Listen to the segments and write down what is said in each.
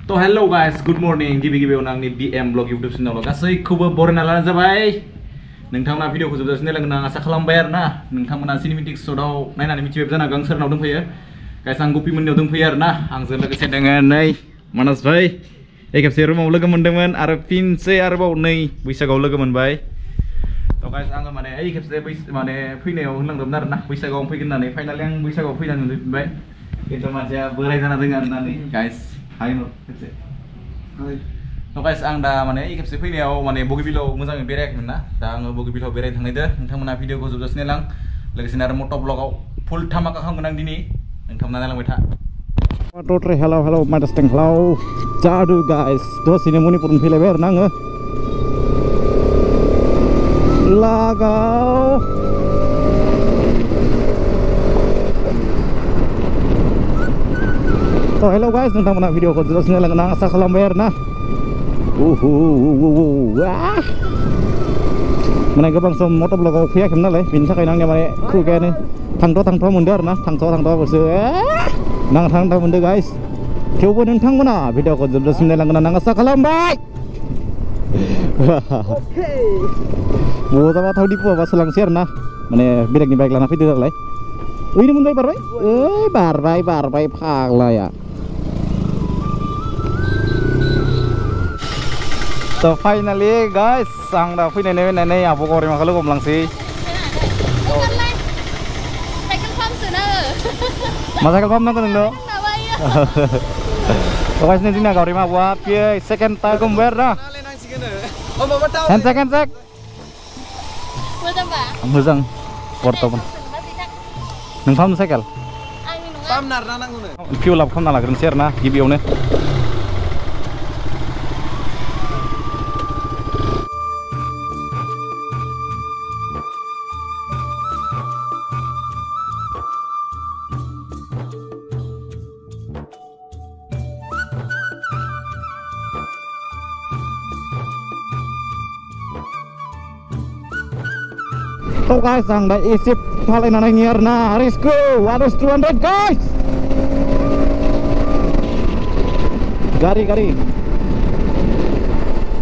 तो hello guys good morning गिबियावनो आंनि BM ब्लग YouTube चेनेलाव गासैखौबो बरायना लानाय जाबाय। नोंथांमोना भिडिअखौ जोबजासिम नायलांगोन आं आसा खालामबाय आरोना। नोंथांमोना सिनेमेटिक शटआव नायनानै मिथिबाय जानो हागौ आं सोरनाव दंफैयो। गाइस आं गुपिमोननियाव दंफैयो आरोना। आंजों लोगोसे दोङो नै मानास भाई खेबसे रुमाव लोगो मोनदोंमोन आरो फिनसे आरोबाव नै बैसागोआव लोगो मोनबाय। तो गाइस आङो माने खेबसे माने फैनायाव होनलांदोंमोन आरोना बैसागोआव फैगोन होननानै फाइनालि आं बैसागोआव फैनानै नुफिनबाय। खिन्थु मानसिया बोराय जाना दङ आरोना नै गाइस हाय खेबसे तो गाइस आं दा माने खेबसे फैनायाव माने बगिबिलाव मोजाङै बेरायाखैमोन ना। दा आङो बगिबिलाव बेरायनो थांनायदो। नोंथांमोना भिडिअखौ जोबजासिम नायलां। लोगोसेनो आरो मट' ब्लगाव फुल धामाका खालामगोन आं दिनै। नोंथांमोना नायलांबाय था। हेलौ माइदास्टें हेलौ जादु गाइस दसेनो मणिपुरनि फैलायबाय आरोना आङो लागाव तो हेलौ गाइस नोंथांमोना भिडिअखौ जोबजासिम नायलांगोन आं आसा खालामबाय आरोना। माने गोबां सम मट' ब्लगाव फैयाखैमोन नालाय बेनि थाखायनो आंनिया माने खुगायानो थांथ'वा मोनदों आरोना। थांथ'वासो नांथाव मोनदों गाइस। थेवबो नोंथांमोना भिडिअखौ जोबजासिम नायलांगोन आं आसा खालामबाय। बजाबा थाव दिपुआबा सोलांसै आरोना माने बेलेगनि बाइक लाना फैदो नालाय। ओइनो मोनबाय बारबाय फाग्लाया। तो फाइनाली गाइस आं दा फैनानै आब' गरिमाखौ लोगो हमलांसै। मा साइकेल पाम्प नांगौ नोंनो? तो गाइस नै जोंना गरिमा आब'आ सेकेन्ड टाइम हमबाय आरोना। हेन्डसेक मोजां बर्थमान नों फाहामनो साइकेल फिउल आप खालामना लाग्रोनोसै आरोना गिबियावनो। तो guys आं दा एसे फालायना नायनि आरोना। Let's go what is 200 guys गारि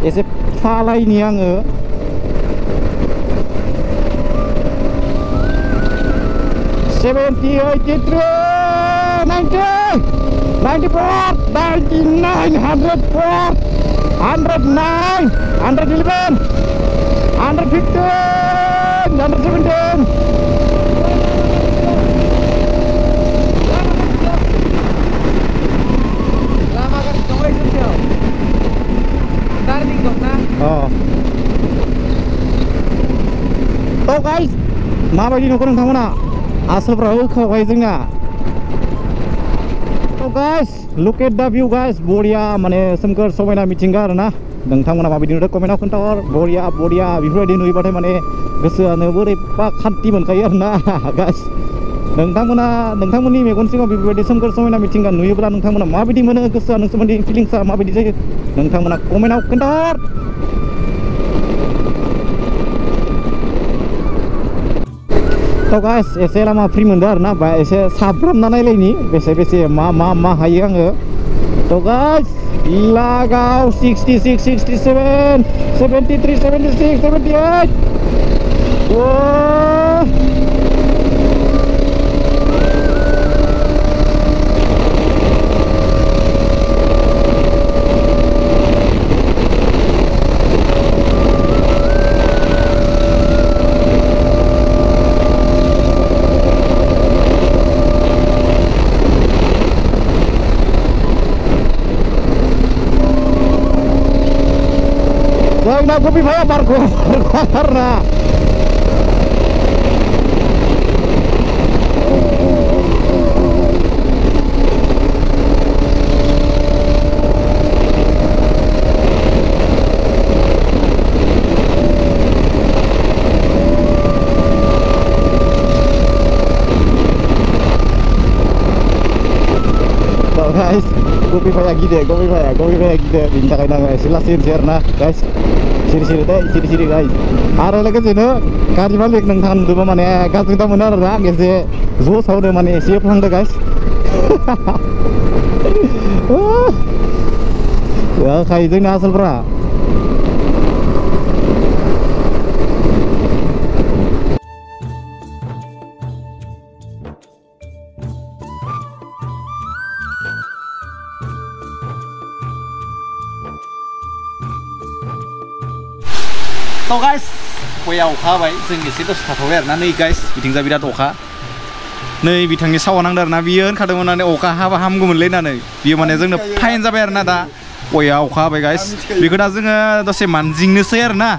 एसे फालायनि आङो। $70, $83, $90, $94, $99, $104, $109, $111, $115, $117. तो गाइस माबायदि नुखो नोंथांमोना आसोलफ्राव होखाबाय जोंना। तो guys look at the view guys बरिया माने सोमखोर समायना मिथिंगा आरोना। नोंथांमोना माबायदि नुदों कमेन्टआव खोन्थाहर। बरिया बेफोरबायदि नुयोबाथाय माने गोसोआनो बोरैबा खान्थि मोनखायो आरोना गाइस। नोंथांमोननि मेगन सिगाङाव बेफोरबायदि सोमखोर समायना मिथिंगा नुयोब्ला नोंथांमोना माबायदि मोनो गोसोआ नोंसोरनि फिलिंसआ माबायदि जायो नोंथांमोना कमेन्टआव खोन्थाहर। तो गाइस एसे लामा फ्रि मोनदों आरोना एसे साब्रामना नायलायनि बेसे मा हायो आङो। तो गाइस लागाव 66, 67, 73, 76, 78 Nah, kopi saya barco karena guys kopi saya gede minta kena guys lasin sirna guys siri guys आरो लोगोसेनो गारि मालिक नोंथां नुदोंबा माने गाज्रि मोनो आरोना एसे ज' सावदो माने एसे फ्लांदो गाइस खायो जोंनि आसोलफ्रा तो गाइस गया अखा हाबाय जों एसे दसे थाथ'बाय आरोना नै गाइस बिथिंजा बिराद अखा नै बिथांनि सावा नांदों आरोना बियो होनखादोंमोन माने अखा हाबा हामगौमोनलै होननानै बियो माने जोंनो फाइन जाबाय आरोना दा गया अखा हाबाय गाइस बेखौ दा जोङो दसे मानजिंनोसै आरोना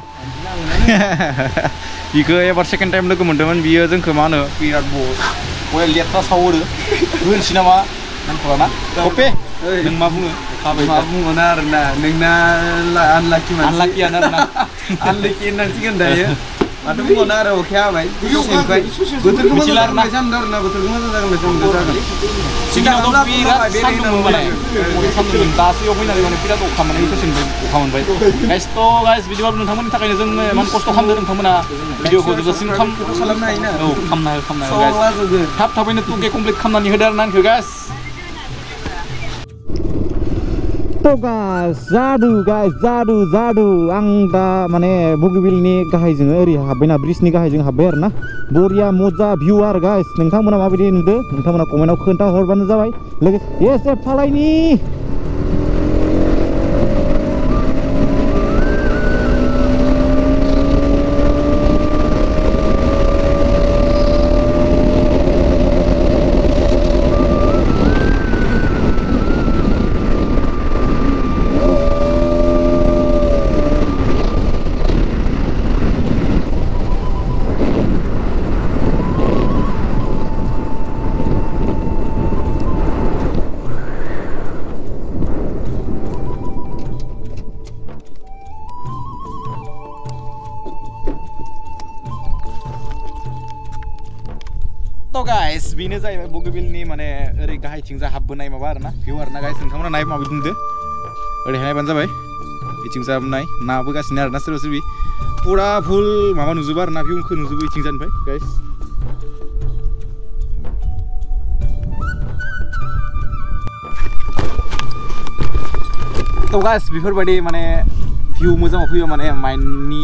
बिखौ एबार सेकेन्ड टाइम लोगो मोन्दोंमोन बियो जोंखौ मा होनो बिराद गया लेथ्रा सावहरो होनसै नामा नांथ'लाना अपे नों मा बुङो मा बुङोना आरोना नोंना आनलाकिमोन आनलाकियानो आरोना आनलाकि होननांसिगोन दायो माथो बुङोना आरो अखाया हाबाय दसेनिफ्राय बोथोरखौ मोजां जागोन सानदों आरोना बोथोरखौ मोजां जागोन जागोन सिगाङावथ' बिराद सान्दुंमोन माने सान्दुंमोन दासो इयाव फैनानै माने बिराद अखा मोननाय ससेनिफ्राय अखा मोनबाय गाइस थ' गाइस बिदिबाबो नोंथांमोननि थाखायनो जों इमान खस्थ' खालामदों नोंथांमोना भिडिअखौ जोबजासिम खालामनो हायोना औ खालामनो हायो गाइस थाब थाबैनो 2K कमप्लिट खालामनानै होदो आरोना आंखौ गाइस तो गाइस जादु आं दा माने बगिबिलनि गाहायजों ओरै हाबबायना ब्रिजनि गाहायजों हाबबाय आरोना बरिया मजा भिउ आरो गाइस नोंथांमोना माबायदि नुदो नोंथांमोना कमेन्टआव खोन्था हरबानो जाबाय लोगोसे एसे फालायनि तो गाइस बेनो जाहैबाय बगिबिलनि माने ओरै गाहायथिंजा हाबबोनाय माबा आरोना भिउ आरोना गाइस नोंथांमोना नाय माबायदि नुदो ओरैहाय नायबानो जाबाय इथिंजाबो नाय नाबोगासिनो आरोना सोरबा सोरबि पुरा फुल माबा नुजोबो आरोना भिउखौ नुजोबो इथिंजानिफ्राय गाइस तो गाइस बेफोरबायदि माने भिउ मोजाङाव फैयो माने माइन्डनि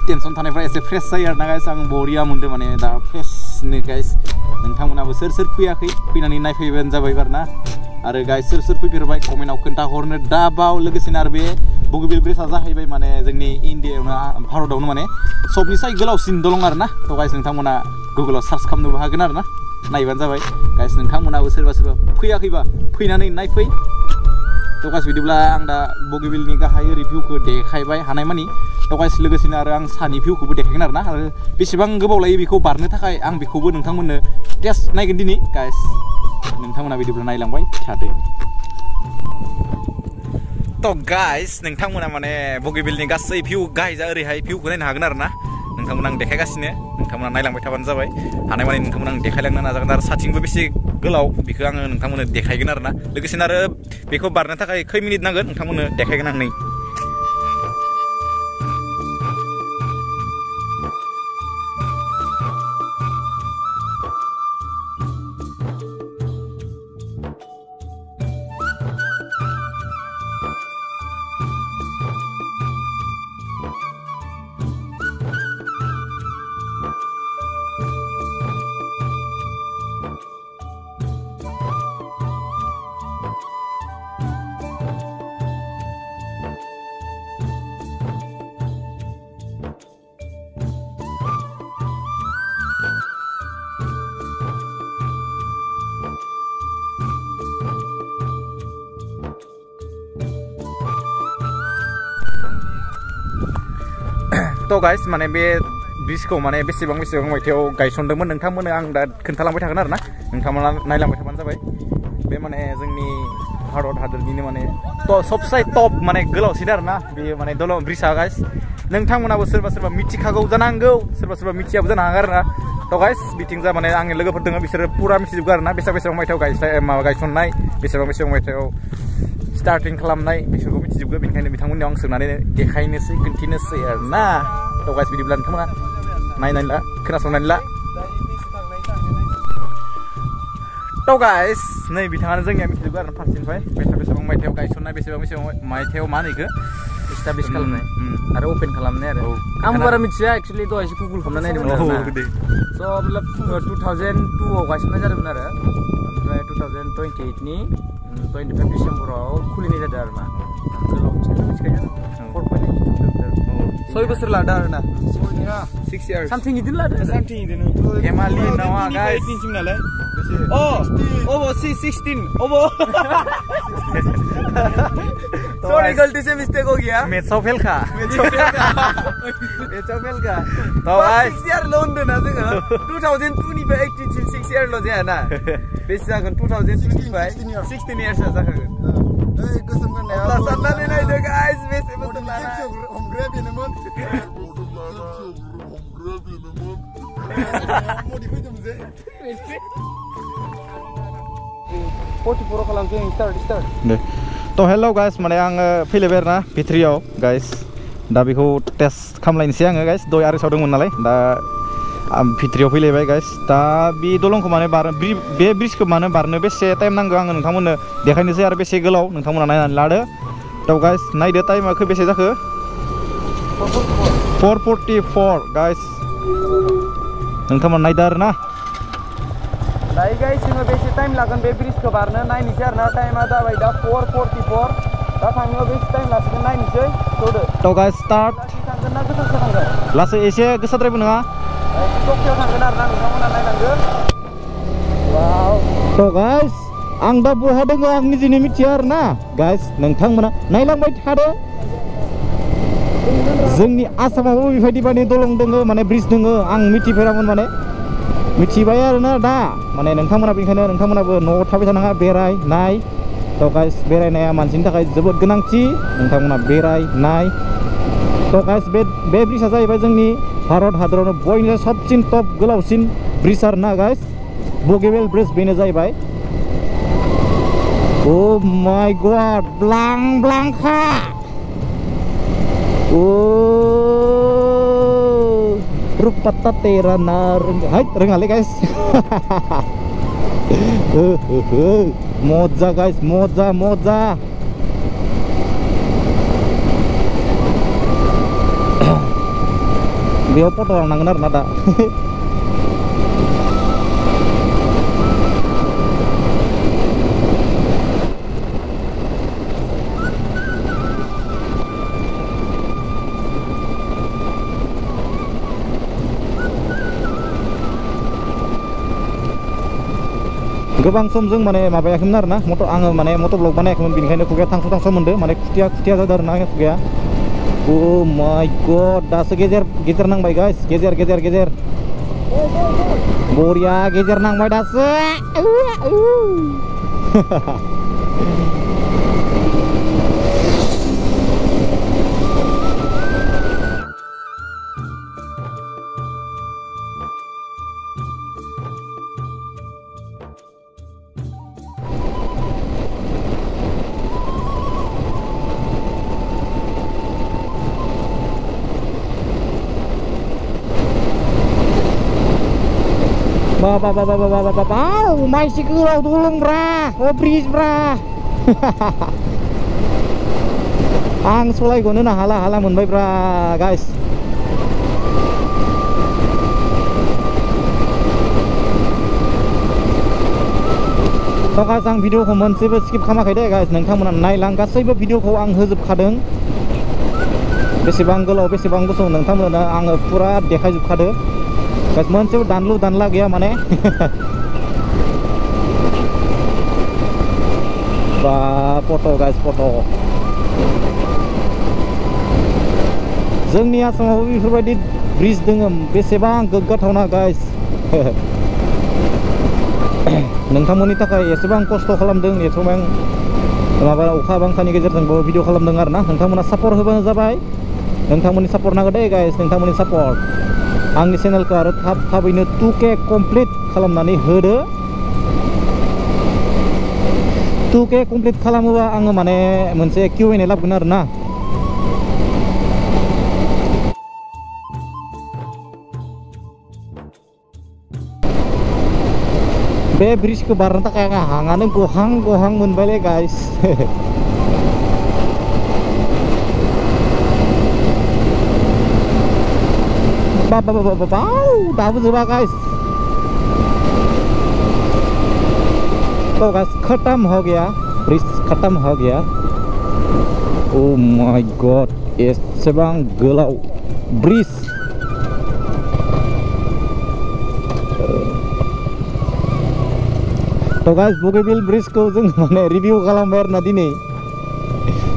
टेनसन थानायफ्रा एसे फ्रेश जायो आरोना गाइस आं बरिया मोनदों माने दा फ्रेशनो गाइस नोंथांमोनाबो सोर सोर फैयाखै फैनानै नायफैबानो जाबाय आरोना आरो गाइस सोर सोर फैफेरबाय कमेन्टआव खोन्थाहरनो दाबाव लोगोसेनो आरो बे बगिबिल ब्रिजआ जाहैबाय माने जोंनि इन्डियायावनो भारतआवनो माने सबनिसाय गोलावसिन दलं आरोना तो गाइस नोंथांमोना गुगोलाव सार्च खालामनोबो हागोन आरोना नायबानो जाबाय गाइस नोंथांमोनाबो सोरबा फैयाखैबा फैनानै नायफै तो गाइस बिदिब्ला आं दा बगिबिलनि गाहाय रिभिउखौ देखायबाय हानायमानि तो गाइस लोगोसेनो आरो आं सानि भिउखौबो देखायगोन आरोना आरो बेसेबां गोबाव लायो बेखौ बारनो थाखाय आं बेखौबो नोंथांमोननो टेस्ट नायगोन दिनै गाइस नोंथांमोना बिदिब्ला नायलांबाय थादो तो गाइस नोंथांमोना माने बगिबिलनि गासै भिउ गाहायजा ओरैहाय भिउखौ नायनो हागोन आरोना नोंथांमोना आं देखायगासिनो नोंथांमोना नायलांबाय थाबानो जाबाय हानायमानि नोंथांमोना आं देखायलांनो नाजागोन आरो साथिंबो बेसे गोलाव बेखौ आङो नोंथांमोननो देखायगोन आरोना लोगोसेनो आरो बेखौ बारनो थाखाय खै मिनिट नांगोन नोंथांमोननो देखायगोन आं नै तो गाइस माने बे ब्रिजखौ माने बेसेबां मायथाइयाव गायसनदोंमोन नोंथांमोननो आं दा खोन्थालांबाय थागोन आरोना नोंथांमोना नायलांबाय थाबानो जाबाय बे माने जोंनि भारत हादरनिनो माने सबसे टप माने गोलावसिन आरोना बे माने दलं ब्रिजआ गाइस नोंथांमोनाबो सोरबा मिथिखागौ जानांगौ सोरबा मिथियाबो जानो हागौ आरोना तो गाइस बिथिंजा माने आंनि लोगोफोर दङ बिसोरो पुरा मिथिजोबगौ आरोना बेसेबां मायथाइयाव गायसननाय बेसेबां मायथाइयाव स्टार्टिं खालामनाय बिसोरखौ मिथिजोबगौ बेनिखायनो बिथांमोननियाव आं सोंनानै देखायनोसै खोन्थिनोसै आरोना तो गाइस बिदिब्ला नोंथांमोना नायनानै ला खोनासंनानै ला तो गाइस नै बिथाङानो जोंनिया मिथिजोबो आरो फारसेनिफ्राय बेसेबां मायथाइयाव गायसननाय बेसेबां मायथाइयाव मा होनो इखो एस्टाब्लिश खालामनाय आरो ओपन खालामनाय आरो आंबो बारा मिथिया एक्चुअलि दहायसो गुगल खालामना नायदोंमोन आरो ना स' मतलब 2002 आव गायसननाय जादोंमोन आरो ओमफ्राय 2028 नि 25 डिसेम्बराव खुलिनाय जादों आरो ना गोलाव मिथिखायो 4.8 6 बोसोर लादों आरो ना 6 years something इदिनो लादों something इदिनो एमालि नावा गाइस नालाय Oh, 16 ओबो सॉरी गलती से मिस्टेक हो गया मेथ्सआव फेलखा तो गाइस 6 year लोन दोना जोङो 2002 निफ्राय 18 सिम 6 year ल' जाया ना बेसे जागोन 2065 16 years जाखागोन ओइ गोसोम गाननाया अब्ला साननानै नायदो गाइस बेसे बोसोर लाना हमग्रा बेनोमोन मदि फैदोंमोन जे 44 खालामसै स्टार्ट दे तो हेलो गाइस माने आङो फैलायबाय आरोना भिथ्रियाव गाइस दा बेखौ टेस्ट खालामलायनोसै आङो गाइस दय आरो सावदोंमोन नालाय दा भिथ्रियाव फैलायबाय गाइस दा बे दलंखौ माने बे ब्रिजखौ माने बारनो बेसे टाइम नांगौ आङो नोंथांमोननो देखायनोसै आरो बेसे गोलाव नोंथांमोना नायनानै लादो तो गाइस नायदो टाइमा बेसे जाखो 4:44 गाइस नोंथांमोना नायदो आरोना दायो गाइस जोङो बेसे टाइम लागोन बे ब्रिजखौ बारनो नायनोसै आरोना टाइमा जाबाय दा 4:44 दा थांनायाव बेसे टाइम लासिगोन नायनोसै थौदो तो गाइस स्टार्ट थांगोन ना गोसोसो थांगोन लासै एसे गोसाद्रायबो नङा टकियाव थांगोन आरोना नोंथांमोना नायनांगोन वाव तो गाइस आं दा बहा दङ आं निजेनो मिथिया आरोना गाइस नोंथांमोना नायलांबाय थादो जोंनि आसामावबो बेबायदि माने दलं दोङो माने ब्रिज दोङो आं मिथिफेरामोन माने मिथिबाय आरोना दा माने नोंथांमोना बेनिखायनो नोंथांमोनाबो न'आव थाबाय थानाङा बेराय नाय तो गाइस बेरायनाया मानसिनि थाखाय जोबोद गोनांथि नोंथांमोना बेराय नाय तो गाइस बे ब्रिजआ जाहैबाय जोंनि भारत हादरावनो बयनिफ्राय सबसिन टप गोलावसिन ब्रिज आरोना गाइस बगिबिल ब्रिज बेनो जाहैबाय ओ माय गॉड ब्लां ब्लांखा ओ रुपता तेरा नार हाय रोङालै गाइस मजा गाइस मजा मजा बेयाव फट' लानांगोन आरोना दा गोबां सम जों माने माबायाखैमोन आरोना आङो माने मटर ब्लग बानायाखैमोन बेनिखायनो खुगाया थांस' मोनदों माने खुथिया जादों आरोना आंनि खुगाया ओ माय गॉड दासो गेजेर नांबाय गाइस गेजेर बरिया गेजेर नांबाय दासो मानसि गोलाव दलंब्रा ब्रिजब्रा आं सलायग'नो हाला मोनबायब्रा गाइस तो गाइस आं भिडिअखौ मोनसेबो स्किप खालामाखै दे गाइस नोंथांमोना नायलां गासैबो भिडिअखौ आं होजोबखादों बेसेबां गोलाव बेसेबां गुसुं नोंथांमोना आङो फुरा देखायजोबखादों गाइस मोनसेबो दानला गैया माने बा फट' गाइस फट' जोंनि आसामावबो बेफोरबायदि ब्रिज दोङो बेसेबां गोग्गाथावना गाइस नोंथांमोननि थाखाय एसेबां खस्थ' खालामदों एसेबां माबा अखा बांखानि गेजेरजोंबो भिडिअ खालामदों आरोना नोंथांमोना सापर्ट होबानो जाबाय नोंथांमोननि सापर्ट नांगौ दे गाइस नोंथांमोननि सापर्ट आंनि चेनेलखौ आरो थाबैनो 2K कमप्लिट खालामनानै होदो 2K कमप्लिट खालामोबा आङो माने मोनसे Q&A लाबोगोन आरोना Be bridge ke bareng tak kayak hangannya gohang menbalik guys. Dapat coba guys. तो guys खत्म हो गया, ब्रिज खत्म हो गया. Oh my god, एसेबां गोलाव ब्रिज. तो guys बगिबिल ब्रिज को जों माने रिभिउ खालामबाय आरोना दिनै.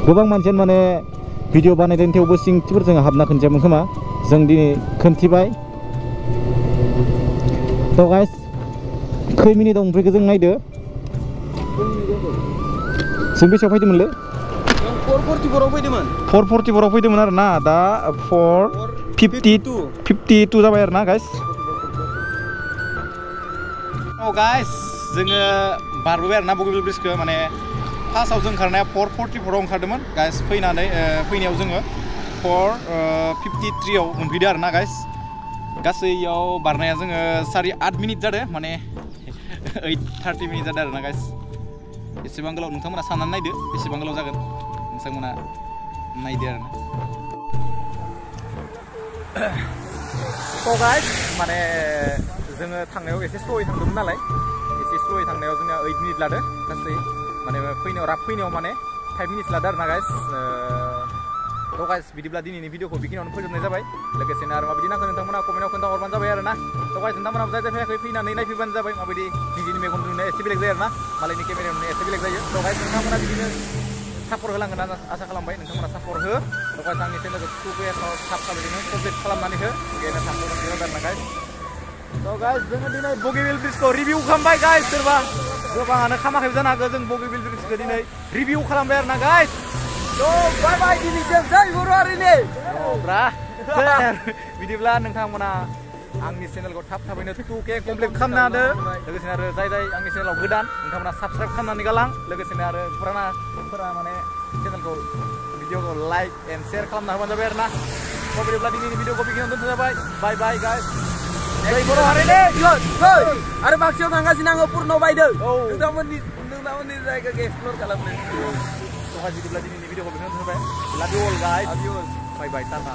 गोबां मानसियानो माने भिडिअ बानायदों थेवबो सिंथिफोर जों हाबना खोन्थियामोन खोमा. जों दिनै खोन्थिबाय. तो guys खै मिनिट दं ओमफ्राय जों नायदो. जों बेसेयाव फैदोंमोनलै? 444 आव फैदोंमोन. 444 आव फैदोंमोन आरो ना. दा 452 जाबाय आरो ना गाइस. औ गाइस जोङो बारबोबाय आरो ना बगिबिल ब्रिजखौ. माने फार्स्टआव जों ओंखारनाया 444 आव ओंखारदोंमोन गाइस. फैनायाव जोङो 453 आव मोनफैदो आरो ना गाइस. गासैयाव बारनाया जोङो 8 मिनिट जादों. माने 8:30 मिनिट जादों आरो ना गाइस. एसेबां गोलाव नोंथांमोना साननानै नायदो एसेबां गोलाव जागोन. नोंथांमोना नायदो आरो ना. तो गाइस माने जोङो थांनायाव एसे स्ल'यै थांदोंमोन नालाय. एसे स्ल'यै थांनायाव जोंना 8 मिनिट लादो गासै. माने फैनायाव माने 5 मिनिट लादो आरो ना गाइस. तो गाइस बिदिब्ला दिनैनि भिडिअखौ बेखिनियावनो फोजोबनाय जाबाय. लोगोसेनो आरो माबायदि नांगौ नोंथांमोना कमेन्टआव खोन्थाहरबानो जाबाय आरो ना. तो गाइस नोंथांमोनाबो जाय फैयाखै फैनानै नायफैबानो जाबाय माबायदि निजिनि मेगन नुनाया एसे बेलेग जायो आरो ना. मालायनि केमेरायाव नुनाया एसे बेलेग जायो. तो गाइस नोंथांमोना बिदिनो सापर्ट होलांगोन होनना आसा खालामबाय. नोंथांमोना सापर्ट हो. तो गाइस आंनि चेनेलखौ साबस्क्राइब कमप्लिट खालामनानै हो. बेनो सापर्ट होयो आरो ना गाइस. तो गाइस जोङो दिनै बगिबिल ब्रिजखौ रिभिउ खालामबाय गाइस. सोरबा गोबाङानो खालामाखैबो जानो हागौ. जों बगिबिल ब्रिजखौ दिनै रिभिउ खालामबाय आरो ना गाइस. तो बाय बाय दिनैसिम जै बर' हारिनि. बिदिब्ला नोंथांमोना आंनि चेनेलखौ थाबैनो 2K कमप्लिट खालामना होदो. लोगोसेनो आरो जाय आंनि चेनेलाव गोदान नोंथांमोना साबस्क्राइब खालामनानै गालां. लोगोसेनो आरो फुरानाफोरा माने चेनेलखौ भिडिअखौ लाइक एन्ड शेयार खालामना होबानो जाबाय आरो ना. तो बिदिब्ला दिनैनि भिडिअखौ बेखिनियावनो दोनथ' जाबाय. Bye bye guys. जै बर' हारिनि. आरो बाक्सायाव थांगासिनो आङो पुर्न बायदों. नोंथांमोननि जायगाखौ एक्सप्लर खालामनो. तो गाइस बिदिब्ला दिनैनि भिडिअखौ बेखिनियावनो दोनथ' जाबाय. Love you all guys. Bye bye Tata.